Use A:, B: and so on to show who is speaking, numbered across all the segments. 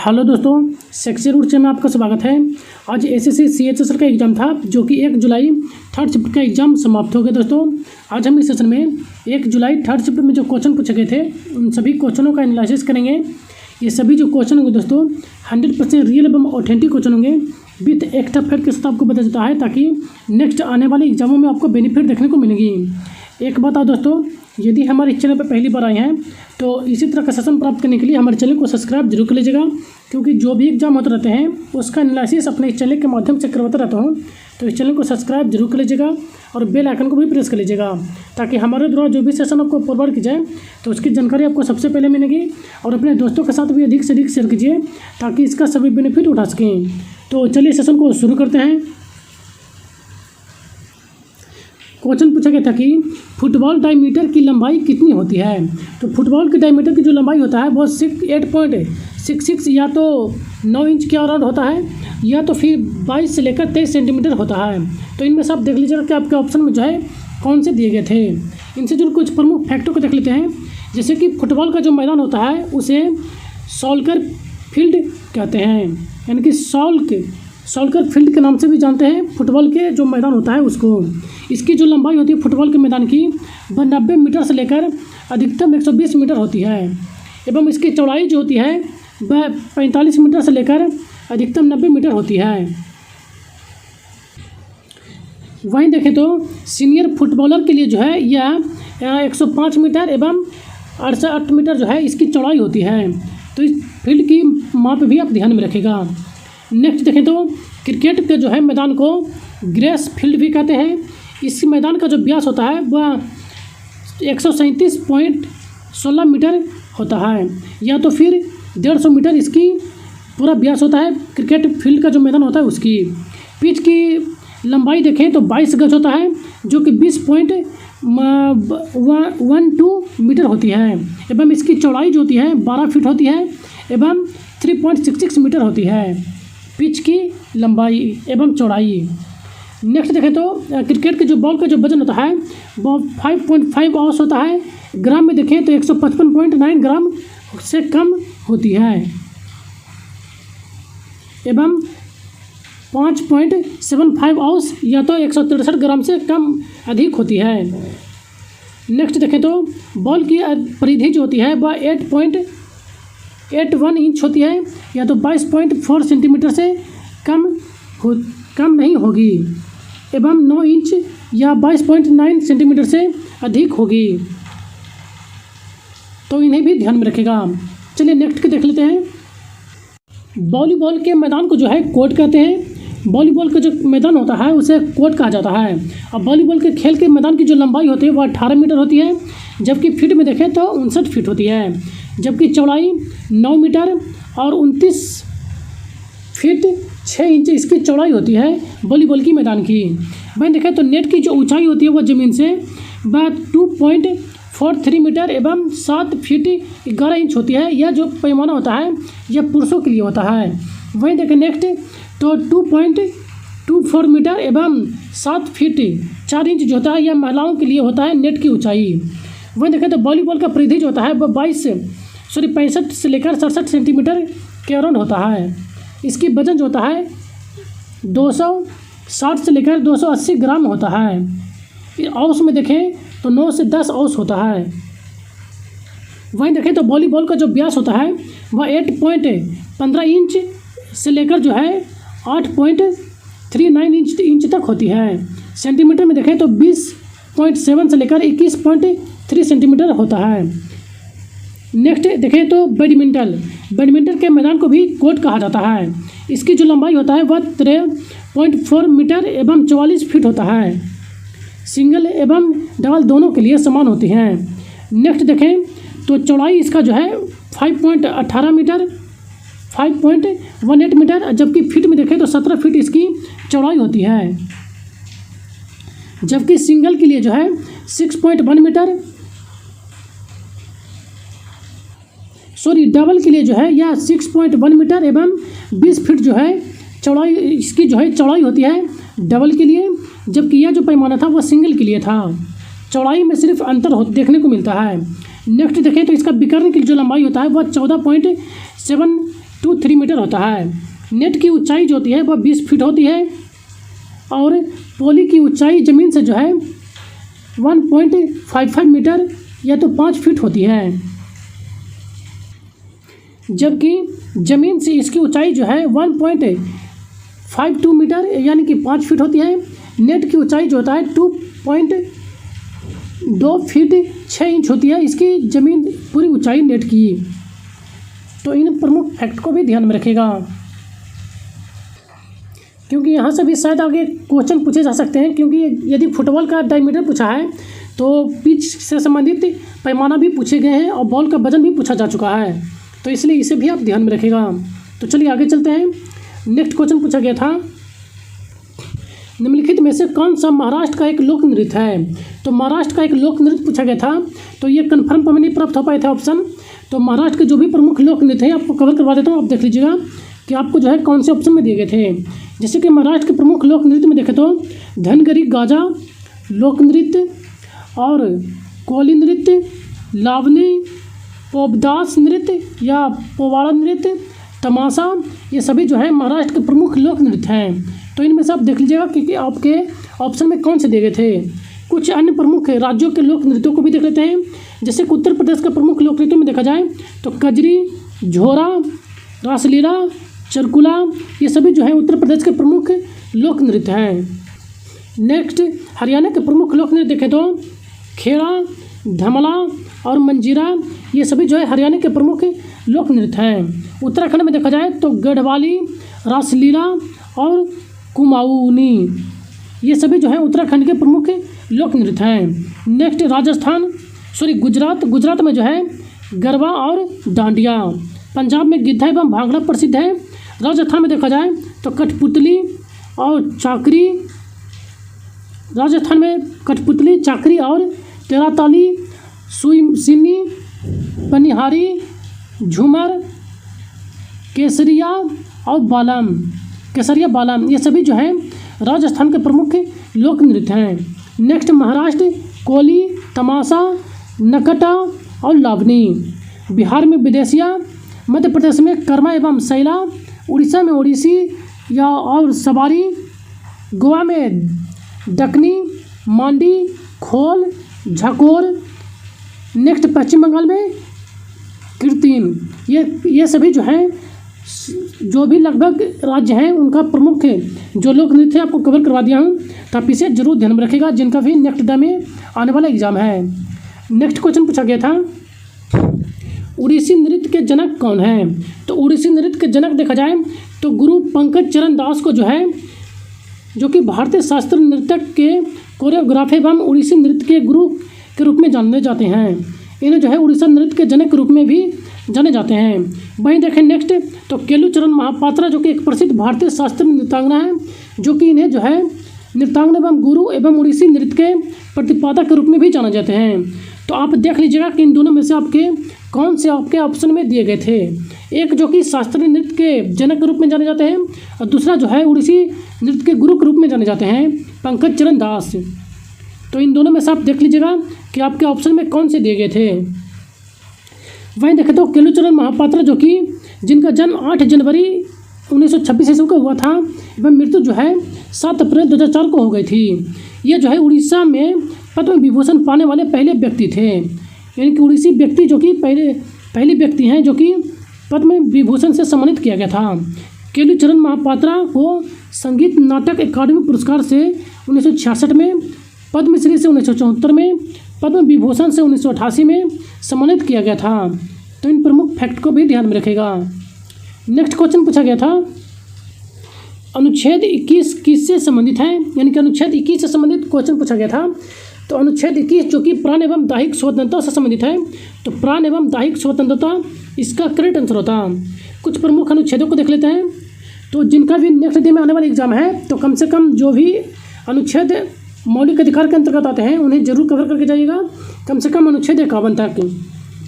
A: Hello दोस्तों, sexy root से में आपका स्वागत है। आज एसएससी सीएचएसएल का एग्ज़ाम था जो कि 1 जुलाई थर्ड शिफ्ट का एग्ज़ाम समाप्त हो गया। दोस्तों आज हम इस सेशन में 1 जुलाई थर्ड शिफ्ट में जो क्वेश्चन पूछे गए थे उन सभी क्वेश्चनों का एनालिसिस करेंगे। ये सभी जो क्वेश्चन होंगे दोस्तों 100% रियल एवं ऑथेंटिक क्वेश्चन होंगे विथ एक्स्ट्रा फैक्ट के साथ आपको बताया जाता है ताकि नेक्स्ट आने वाले एग्जामों में आपको बेनिफिट देखने को मिलेगी। एक बात और दोस्तों, यदि हमारे चैनल पर पहली बार आए हैं तो इसी तरह का सेशन प्राप्त करने के लिए हमारे चैनल को सब्सक्राइब जरूर कर लीजिएगा, क्योंकि जो भी एग्जाम होते रहते हैं उसका एनालिसिस अपने इस चैनल के माध्यम से करवाता रहता हूँ। तो इस चैनल को सब्सक्राइब जरूर कर लीजिएगा और बेल आइकन को भी प्रेस कर लीजिएगा ताकि हमारे द्वारा जो भी सेशन आपको फॉरवर्ड की जाए तो उसकी जानकारी आपको सबसे पहले मिलेगी। और अपने दोस्तों के साथ भी अधिक से अधिक शेयर कीजिए ताकि इसका सभी बेनिफिट उठा सकें। तो चलिए सेशन को शुरू करते हैं। क्वेश्चन पूछा गया था कि फुटबॉल डायमीटर की लंबाई कितनी होती है। तो फुटबॉल के डायमीटर की जो लंबाई होता है वो 8.66 या तो 9 इंच के अराउंड होता है या तो फिर 22 से लेकर 23 सेंटीमीटर होता है। तो इनमें से आप देख लीजिएगा कि आपके ऑप्शन में जो है कौन से दिए गए थे। इनसे जो कुछ प्रमुख फैक्टों को देख लेते हैं, जैसे कि फुटबॉल का जो मैदान होता है उसे सॉल्कर फील्ड कहते हैं, यानी कि सॉल्कर फील्ड के नाम से भी जानते हैं फुटबॉल के जो मैदान होता है उसको। इसकी जो लंबाई होती है फुटबॉल के मैदान की वह 90 मीटर से लेकर अधिकतम 120 मीटर होती है एवं इसकी चौड़ाई जो होती है वह 45 मीटर से लेकर अधिकतम 90 मीटर होती है। वहीं देखें तो सीनियर फुटबॉलर के लिए जो है यह 105 मीटर एवं 68 मीटर जो है इसकी चौड़ाई होती है। तो इस फील्ड की माप भी आप ध्यान में रखेगा। नेक्स्ट देखें तो क्रिकेट के जो है मैदान को ग्रेस फील्ड भी कहते हैं। इस मैदान का जो व्यास होता है वह 137.16 मीटर होता है या तो फिर 150 मीटर इसकी पूरा व्यास होता है। क्रिकेट फील्ड का जो मैदान होता है उसकी पिच की लंबाई देखें तो 22 गज होता है जो कि 20.12 मीटर होती है एवं इसकी चौड़ाई जो होती है 12 फीट होती है एवं 3.66 मीटर होती है पिच की लंबाई एवं चौड़ाई। नेक्स्ट देखें तो क्रिकेट के जो बॉल का जो वजन होता है वो 5.5 औंस होता है। ग्राम में देखें तो 155.9 ग्राम से कम होती है एवं 5.75 औंस या तो 163 ग्राम से कम अधिक होती है। नेक्स्ट देखें तो बॉल की परिधि जो होती है वह 8.81 इंच होती है या तो 22.4 सेंटीमीटर से कम नहीं होगी एवं 9 इंच या 22.9 सेंटीमीटर से अधिक होगी। तो इन्हें भी ध्यान में रखेगा। चलिए नेक्स्ट के देख लेते हैं। वॉलीबॉल के मैदान को जो है कोर्ट कहते हैं। वॉलीबॉल का जो मैदान होता है उसे कोर्ट कहा जाता है। अब वॉलीबॉल के खेल के मैदान की जो लंबाई होती है वह 18 मीटर होती है, जबकि फीट में देखें तो 59 फीट होती है, जबकि चौड़ाई 9 मीटर और 29 फीट 6 इंच इसकी चौड़ाई होती है वॉलीबॉल की मैदान की। वहीं देखें तो नेट की जो ऊंचाई होती है वह ज़मीन से वह 2.43 मीटर एवं 7 फीट 11 इंच होती है। यह जो पैमाना होता है यह पुरुषों के लिए होता है। वहीं देखें नेक्स्ट तो 2.24 मीटर एवं 7 फीट 4 इंच जो होता है यह महिलाओं के लिए होता है नेट की ऊंचाई। वहीं देखें तो वॉलीबॉल का परिधि जो होता है वह 65 से लेकर 67 सेंटीमीटर के अराउंड होता है। इसकी वजन जो होता है 260 से लेकर 280 ग्राम होता है। औंस में देखें तो 9 से 10 औंस होता है। वहीं देखें तो वॉलीबॉल का जो व्यास होता है वह 8.15 इंच से लेकर जो है 8.39 इंच तक होती है। सेंटीमीटर में देखें तो 20.7 से लेकर 21.3 सेंटीमीटर होता है। नेक्स्ट देखें तो बैडमिंटन के मैदान को भी कोर्ट कहा जाता है। इसकी जो लंबाई होता है वह 13.4 मीटर एवं 44 फीट होता है। सिंगल एवं डबल दोनों के लिए समान होती हैं। नेक्स्ट देखें तो चौड़ाई इसका जो है 5.18 मीटर 5.18 मीटर, जबकि फीट में देखें तो 17 फीट इसकी चौड़ाई होती है, जबकि सिंगल के लिए जो है 6.1 मीटर डबल के लिए जो है यह 6.1 मीटर एवं 20 फीट जो है चौड़ाई इसकी जो है चौड़ाई होती है डबल के लिए, जबकि यह जो पैमाना था वह सिंगल के लिए था। चौड़ाई में सिर्फ अंतर देखने को मिलता है। नेक्स्ट देखें तो इसका विकर्ण की जो लंबाई होता है वह 14.723 होता है। नेट की ऊंचाई जो होती है वह 20 फीट होती है और पोली की ऊंचाई ज़मीन से जो है 1.55 मीटर या तो 5 फीट होती है, जबकि ज़मीन से इसकी ऊंचाई जो है 1.52 मीटर यानी कि 5 फीट होती है। नेट की ऊंचाई जो होता है 2.2 फीट 6 इंच होती है, इसकी ज़मीन पूरी ऊंचाई नेट की। तो इन प्रमुख फैक्ट को भी ध्यान में रखिएगा, क्योंकि यहाँ से भी शायद आगे क्वेश्चन पूछे जा सकते हैं, क्योंकि यदि फुटबॉल का डायमीटर पूछा है तो पिच से संबंधित पैमाना भी पूछे गए हैं और बॉल का वजन भी पूछा जा चुका है, तो इसलिए इसे भी आप ध्यान में रखिएगा। तो चलिए आगे चलते हैं। नेक्स्ट क्वेश्चन पूछा गया था, निम्नलिखित में से कौन सा महाराष्ट्र का एक लोक नृत्य है। तो महाराष्ट्र का एक लोक नृत्य पूछा गया था, तो ये कन्फर्म पर नहीं प्राप्त हो पाए थे ऑप्शन। तो महाराष्ट्र के जो भी प्रमुख लोक नृत्य हैं आपको कवर करवा देता हूँ, आप देख लीजिएगा कि आपको जो है कौन से ऑप्शन में दिए गए थे। जैसे कि महाराष्ट्र के प्रमुख लोक नृत्य में देखें तो धनगरी गाजा लोक नृत्य और कोली नृत्य, लावनी, पोबदास नृत्य या पोवाड़ा नृत्य, तमाशा, ये सभी जो है महाराष्ट्र के प्रमुख लोक नृत्य हैं। तो इनमें से आप देख लीजिएगा कि आपके ऑप्शन में कौन से दिए गए थे। कुछ अन्य प्रमुख राज्यों के लोक नृत्यों को भी देख लेते हैं। जैसे कि उत्तर प्रदेश के प्रमुख लोक नृत्यों में देखा जाए तो कजरी, झोरा, रासलीला, चरकुला, ये सभी जो है उत्तर प्रदेश के प्रमुख लोक नृत्य हैं। नेक्स्ट हरियाणा के प्रमुख लोक नृत्य देखें तो खेड़ा, धमला और मंजीरा, ये सभी जो है हरियाणा के प्रमुख लोक नृत्य हैं। उत्तराखंड में देखा जाए तो गढ़वाली, रासलीला और कुमाऊनी, ये सभी जो है उत्तराखंड के प्रमुख लोक नृत्य हैं। नेक्स्ट गुजरात में जो है गरबा और डांडिया। पंजाब में गिद्धा एवं भांगड़ा प्रसिद्ध है। राजस्थान में देखा जाए तो कठपुतली और चाकरी, राजस्थान में कठपुतली, चाकरी और तेराताली, सिन्नी, पनिहारी, झूमर, केसरिया बालम, ये सभी जो हैं राजस्थान के प्रमुख लोक नृत्य हैं। नेक्स्ट महाराष्ट्र कोली, तमाशा, नकटा और लावनी। बिहार में विदेशिया, मध्य प्रदेश में कर्मा एवं सैला, उड़ीसा में ओडिसी या और सवारी, गोवा में दक्कनी, मांडी, खोल, झकोर। नेक्स्ट पश्चिम बंगाल में कीर्तिन। ये सभी जो हैं जो भी लगभग राज्य हैं उनका प्रमुख जो लोक नृत्य है आपको कवर करवा दिया हूँ, तो आप इसे जरूर ध्यान में रखिएगा, जिनका भी नेक्स्ट डे में आने वाला एग्जाम है। नेक्स्ट क्वेश्चन पूछा गया था, उड़ीसी नृत्य के जनक कौन हैं। तो उड़ीसी नृत्य के जनक देखा जाए तो गुरु पंकज चरण दास को जो है, जो कि भारतीय शास्त्रीय नृत्य के कोरियोग्राफर एवं उड़ीसी नृत्य के गुरु के रूप में जाने जाते हैं। इन्हें जो है उड़ीसा नृत्य के जनक के रूप में भी जाने जाते हैं। वहीं देखें नेक्स्ट तो केलुचरण महापात्रा, जो कि एक प्रसिद्ध भारतीय शास्त्रीय नृत्यांगना है, जो कि इन्हें जो है नृत्यांगना एवं गुरु एवं उड़ीसी नृत्य के प्रतिपादक के रूप में भी जाना जाते हैं। तो आप देख लीजिएगा कि इन दोनों में से आपके कौन से आपके ऑप्शन में दिए गए थे। एक जो कि शास्त्रीय नृत्य के जनक के रूप में जाने जाते हैं और दूसरा जो है उड़ीसी नृत्य के गुरु के रूप में जाने जाते हैं, पंकज चरण दास। तो इन दोनों में से आप देख लीजिएगा कि आपके ऑप्शन में कौन से दिए गए थे। वहीं देखें तो केलुचरण महापात्रा, जो कि जिनका जन्म 8 जनवरी 1926 ईस्वी को हुआ था एवं मृत्यु जो है 7 अप्रैल 2004 को हो गई थी। ये जो है उड़ीसा में पद्म विभूषण पाने वाले पहले व्यक्ति थे, यानी कि उड़ीसी व्यक्ति जो कि पहले व्यक्ति हैं जो कि पद्म विभूषण से सम्मानित किया गया था। केलुचरण महापात्रा को संगीत नाटक अकादमी पुरस्कार से 1966 में, पद्मश्री से 1974 में, पद्म विभूषण से 1988 में सम्मानित किया गया था। तो इन प्रमुख फैक्ट को भी ध्यान में रखेगा। नेक्स्ट क्वेश्चन पूछा गया था, अनुच्छेद 21 किससे संबंधित है, यानी कि अनुच्छेद 21 से संबंधित क्वेश्चन पूछा गया था। तो अनुच्छेद 21 जो कि प्राण एवं दैहिक स्वतंत्रता से संबंधित है, तो प्राण एवं दैहिक स्वतंत्रता इसका करेक्ट आंसर होता। कुछ प्रमुख अनुच्छेदों को देख लेते हैं, तो जिनका भी नेक्स्ट डे में आने वाला एग्जाम है, तो कम से कम जो भी अनुच्छेद मौलिक अधिकार के अंतर्गत आते हैं उन्हें जरूर कवर करके जाइएगा, कम से कम अनुच्छेद 51 तक।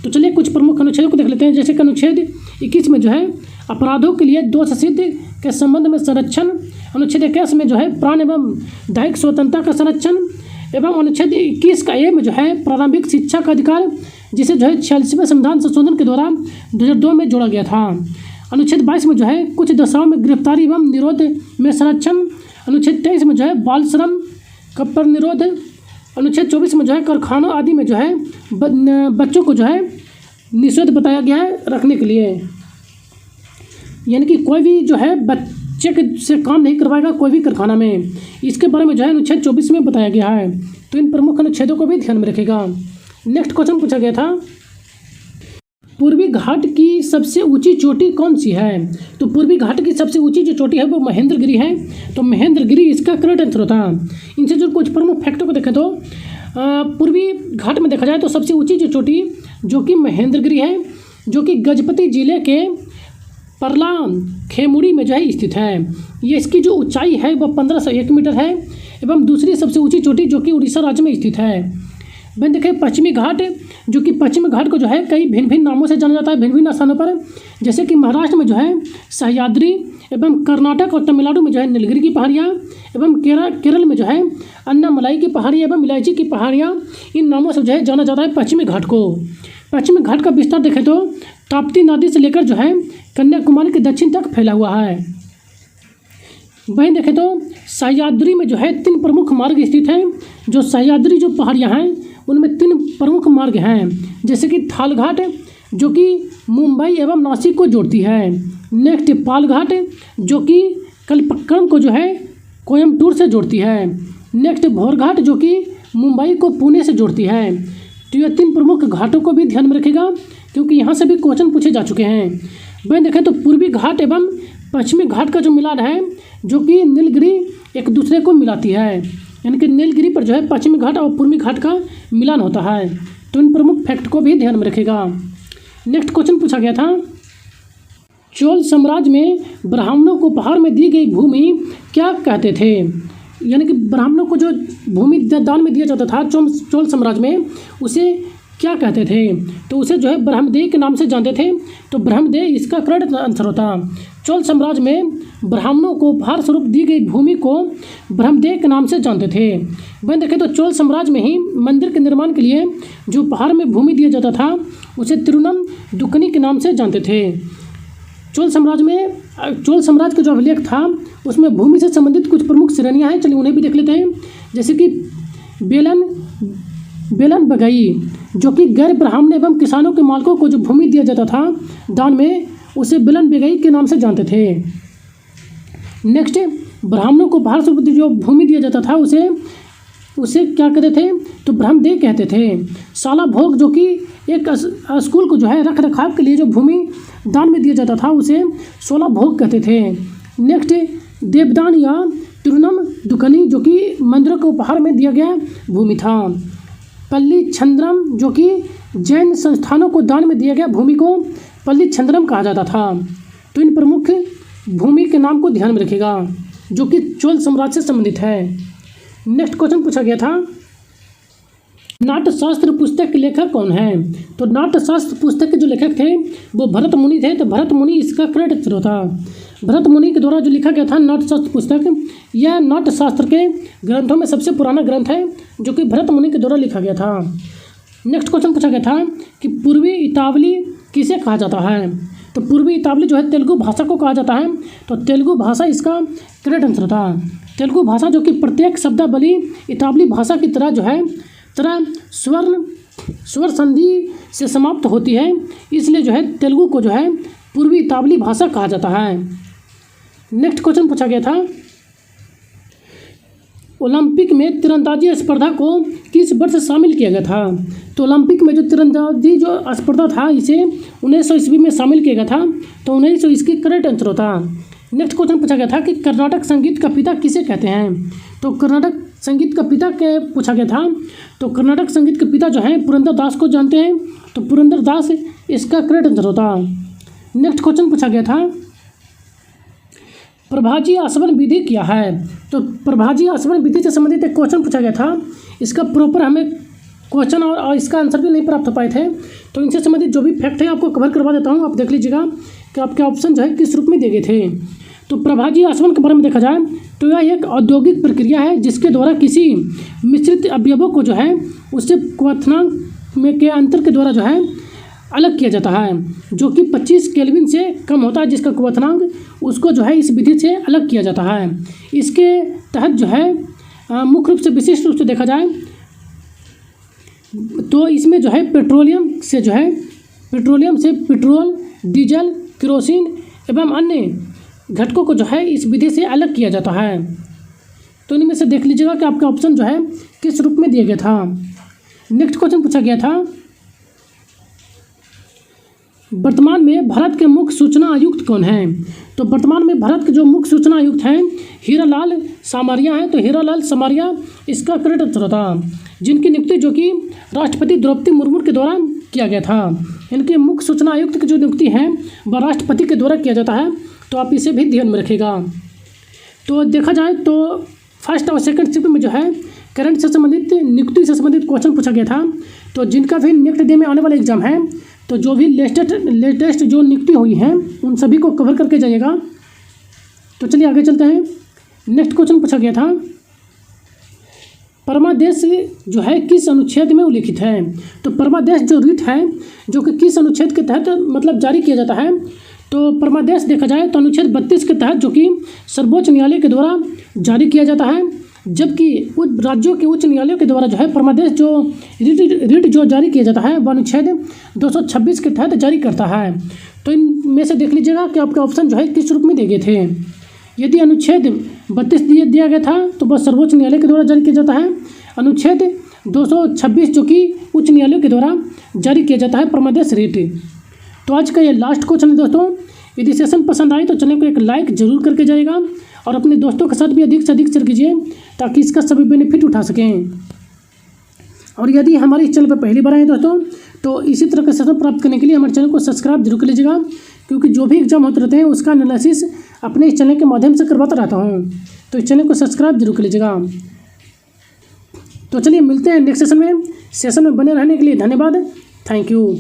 A: तो चलिए कुछ प्रमुख अनुच्छेदों को देख लेते हैं। जैसे कि अनुच्छेद 21 में जो है अपराधों के लिए दोष सिद्ध के संबंध में संरक्षण, अनुच्छेद 21 में जो है प्राण एवं दैहिक स्वतंत्रता का संरक्षण, एवं अनुच्छेद 21 का ए में जो है प्रारंभिक शिक्षा का अधिकार, जिसे जो है 46वें संविधान संशोधन के द्वारा 2002 में जोड़ा गया था। अनुच्छेद 22 में जो है कुछ दशाओं में गिरफ्तारी एवं निरोध में संरक्षण। अनुच्छेद 23 में जो है बाल श्रम पर निरोध। अनुच्छेद 24 में जो है कारखानों आदि में जो है बच्चों को जो है निषेध बताया गया है रखने के लिए, यानी कि कोई भी जो है बच्चे के से काम नहीं करवाएगा कोई भी कारखाना में। इसके बारे में जो है अनुच्छेद 24 में बताया गया है। तो इन प्रमुख अनुच्छेदों को भी ध्यान में रखेगा। नेक्स्ट क्वेश्चन पूछा गया था, पूर्वी घाट की सबसे ऊंची चोटी कौन सी है? तो पूर्वी घाट की सबसे ऊंची जो चोटी है वो महेंद्रगिरी है। तो महेंद्रगिरी इसका करेक्ट आंसर होता। इनसे जो कुछ प्रमुख फैक्टों को देखें तो पूर्वी घाट में देखा जाए तो सबसे ऊंची जो चोटी जो कि महेंद्रगिरी है, जो कि गजपति जिले के परला खेमुड़ी में जो है स्थित है। ये इसकी जो ऊंचाई है वह 1501 मीटर है। एवं दूसरी सबसे ऊंची चोटी जो कि उड़ीसा राज्य में स्थित है वह देखें पश्चिमी घाट, जो कि पश्चिमी घाट को जो है कई भिन्न भिन्न नामों से जाना जाता है भिन्न भिन्न स्थानों पर, जैसे कि महाराष्ट्र में जो है सह्याद्री एवं कर्नाटक और तमिलनाडु में जो है नीलगिरी की पहाड़ियाँ एवं केरल में जो है अन्नामलाई की पहाड़ियाँ एवं इलायची की पहाड़ियाँ, इन नामों से जो है जाना जाता है पश्चिमी घाट को। पश्चिमी घाट का विस्तार देखें तो ताप्ती नदी से लेकर जो है कन्याकुमारी के दक्षिण तक फैला हुआ है। वहीं देखें तो सह्याद्री में जो है 3 प्रमुख मार्ग स्थित हैं। जो सह्याद्री जो पहाड़ियाँ हैं उनमें 3 प्रमुख मार्ग हैं, जैसे कि थाल घाट जो कि मुंबई एवं नासिक को जोड़ती है। नेक्स्ट पाल घाट जो कि कल्पक्कम को जो है कोयम्बटूर से जोड़ती है। नेक्स्ट भोर घाट जो कि मुंबई को पुणे से जोड़ती है। तो ये 3 प्रमुख घाटों को भी ध्यान में रखेगा क्योंकि यहाँ से भी क्वेश्चन पूछे जा चुके हैं। वहीं देखें तो पूर्वी घाट एवं पश्चिमी घाट का जो मिलान है जो कि नीलगिरी एक दूसरे को मिलाती है, यानी कि नीलगिरी पर जो है पश्चिमी घाट और पूर्वी घाट का मिलान होता है। तो इन प्रमुख फैक्ट को भी ध्यान में रखेगा। नेक्स्ट क्वेश्चन पूछा गया था, चोल साम्राज्य में ब्राह्मणों को उपहार में दी गई भूमि क्या कहते थे? यानी कि ब्राह्मणों को जो भूमि दान में दिया जाता था चोल साम्राज्य में उसे क्या कहते थे? तो उसे जो है ब्रह्मदेय के नाम से जानते थे। तो ब्रह्मदेय इसका करेक्ट आंसर होता। चोल साम्राज्य में ब्राह्मणों को उपहार स्वरूप दी गई भूमि को ब्रह्मदेय के नाम से जानते थे। वहीं देखें तो चोल साम्राज्य में ही मंदिर के निर्माण के लिए जो उपहार में भूमि दिया जाता था उसे तिरुनम दुकनी के नाम से जानते थे। चोल साम्राज्य का जो अभिलेख था उसमें भूमि से संबंधित कुछ प्रमुख श्रेणियाँ हैं, चलिए उन्हें भी देख लेते हैं। जैसे कि बेलन बगई जो कि गैर ब्राह्मण एवं किसानों के मालिकों को जो भूमि दिया जाता था दान में उसे बेलन बगई के नाम से जानते थे। नेक्स्ट ब्राह्मणों को उपहार स्वरूप जो भूमि दिया जाता था उसे क्या कहते थे? तो ब्रह्मदेय कहते थे। साला भोग जो कि एक स्कूल को जो है रख रखाव के लिए जो भूमि दान में दिया जाता था उसे 16 भोग कहते थे। नेक्स्ट देवदान या तिरुनम दुकनी जो कि मंदिरों को उपहार में दिया गया भूमि था। पल्ली छंद्रम जो कि जैन संस्थानों को दान में दिया गया भूमि को पल्ली छंद्रम कहा जाता था। तो इन प्रमुख भूमि के नाम को ध्यान में रखेगा जो कि चोल साम्राज्य से संबंधित है। नेक्स्ट क्वेश्चन पूछा गया था, नाट्यशास्त्र पुस्तक के लेखक कौन है? तो नाट्यशास्त्र पुस्तक के जो लेखक थे वो भरत मुनि थे। तो भरत मुनि इसका करेक्ट आंसर होता। भरत मुनि के द्वारा जो लिखा गया था नाट्यशास्त्र पुस्तक, यह नाट्यशास्त्र के ग्रंथों में सबसे पुराना ग्रंथ है जो कि भरत मुनि के द्वारा लिखा गया था। नेक्स्ट क्वेश्चन पूछा गया था कि पूर्वी इतावली किसे कहा जाता है? तो पूर्वी इतावली जो है तेलुगु भाषा को कहा जाता है। तो तेलुगु भाषा इसका करेक्ट आंसर था। तेलुगु भाषा जो कि प्रत्येक शब्दावली इतावली भाषा की तरह जो है स्वर संधि से समाप्त होती है, इसलिए जो है तेलुगु को जो है पूर्वी इतावली भाषा कहा जाता है। नेक्स्ट क्वेश्चन पूछा गया था, ओलंपिक में तीरंदाजी स्पर्धा को किस वर्ष शामिल किया गया था? तो ओलंपिक में जो तीरंदाजी जो स्पर्धा था इसे 1900 ईस्वी में शामिल किया गया था। तो 1900 इसकी करेक्ट आंसर होता। नेक्स्ट क्वेश्चन पूछा गया था कि कर्नाटक संगीत का पिता किसे कहते हैं? तो कर्नाटक संगीत का पिता के पूछा गया था। तो कर्नाटक संगीत के पिता जो हैं पुरंदर दास को जानते हैं। तो पुरंदर दास इसका करेक्ट आंसर होता। नेक्स्ट क्वेश्चन पूछा गया था, प्रभाजी आसवन विधि क्या है? तो प्रभाजी आसवन विधि से संबंधित एक क्वेश्चन पूछा गया था। इसका प्रॉपर हमें क्वेश्चन और इसका आंसर भी नहीं प्राप्त हो पाए थे। तो इनसे संबंधित जो भी फैक्ट है आपको कवर करवा देता हूँ, आप देख लीजिएगा कि आपके ऑप्शन जो है किस रूप में दिए गए थे। तो प्रभाजी आसवन के बारे में देखा जाए तो यह एक औद्योगिक प्रक्रिया है जिसके द्वारा किसी मिश्रित अवयवों को जो है उससे क्वथनांक में के अंतर के द्वारा जो है अलग किया जाता है, जो कि 25 केल्विन से कम होता है, जिसका क्वथनांक उसको जो है इस विधि से अलग किया जाता है। इसके तहत जो है मुख्य रूप से विशिष्ट रूप से देखा जाए तो इसमें जो है पेट्रोलियम से पेट्रोल, डीजल, केरोसिन एवं अन्य घटकों को जो है इस विधि से अलग किया जाता है। तो इनमें से देख लीजिएगा कि आपका ऑप्शन जो है किस रूप में दिया गया था। नेक्स्ट क्वेश्चन पूछा गया था, वर्तमान में भारत के मुख्य सूचना आयुक्त कौन हैं? तो वर्तमान में भारत के जो मुख्य सूचना आयुक्त हैं हीरालाल सामरिया हैं। तो हीरालाल सामरिया इसका करेक्ट आंसर था, जिनकी नियुक्ति जो कि राष्ट्रपति द्रौपदी मुर्मू के द्वारा किया गया था। इनके मुख्य सूचना आयुक्त की जो नियुक्ति है वह राष्ट्रपति के द्वारा किया जाता है, तो आप इसे भी ध्यान में रखिएगा। तो देखा जाए तो फर्स्ट और सेकंड शिफ्ट में जो है करंट से संबंधित, नियुक्ति से संबंधित क्वेश्चन पूछा गया था। तो जिनका भी नेक्स्ट डे में आने वाला एग्जाम है, तो जो भी लेटेस्ट जो नियुक्ति हुई हैं उन सभी को कवर करके जाइएगा। तो चलिए आगे चलते हैं। नेक्स्ट क्वेश्चन पूछा गया था, परमादेश जो है किस अनुच्छेद में उल्लिखित है? तो परमादेश जो रिट है जो कि किस अनुच्छेद के तहत मतलब जारी किया जाता है? तो परमादेश देखा जाए तो अनुच्छेद 32 के तहत, जो कि सर्वोच्च न्यायालय के द्वारा जारी किया जाता है, जबकि राज्यों के उच्च न्यायालयों के द्वारा जो है परमादेश जो रिट जो जारी किया जाता है वह अनुच्छेद 226 के तहत जारी करता है। तो इनमें से देख लीजिएगा कि आपके ऑप्शन जो है किस रूप में दिए गए थे। यदि अनुच्छेद 32 दिया गया था तो वह सर्वोच्च न्यायालय के द्वारा जारी किया जाता है। अनुच्छेद 226 जो कि उच्च न्यायालय के द्वारा जारी किया जाता है परमादेश रिट। तो आज का ये लास्ट क्वेश्चन है दोस्तों। यदि सेशन पसंद आए तो चैनल को एक लाइक जरूर करके जाइएगा और अपने दोस्तों के साथ भी अधिक से अधिक शेयर कीजिए ताकि इसका सभी बेनिफिट उठा सकें। और यदि हमारे इस चैनल पर पहली बार आए दोस्तों तो इसी तरह का सेशन प्राप्त करने के लिए हमारे चैनल को सब्सक्राइब जरूर कर लीजिएगा, क्योंकि जो भी एग्जाम होते रहते हैं उसका एनालिसिस अपने इस चैनल के माध्यम से करवाता रहता हूँ। तो इस चैनल को सब्सक्राइब जरूर कर लीजिएगा। तो चलिए मिलते हैं नेक्स्ट सेशन में। सेशन में बने रहने के लिए धन्यवाद। Thank you.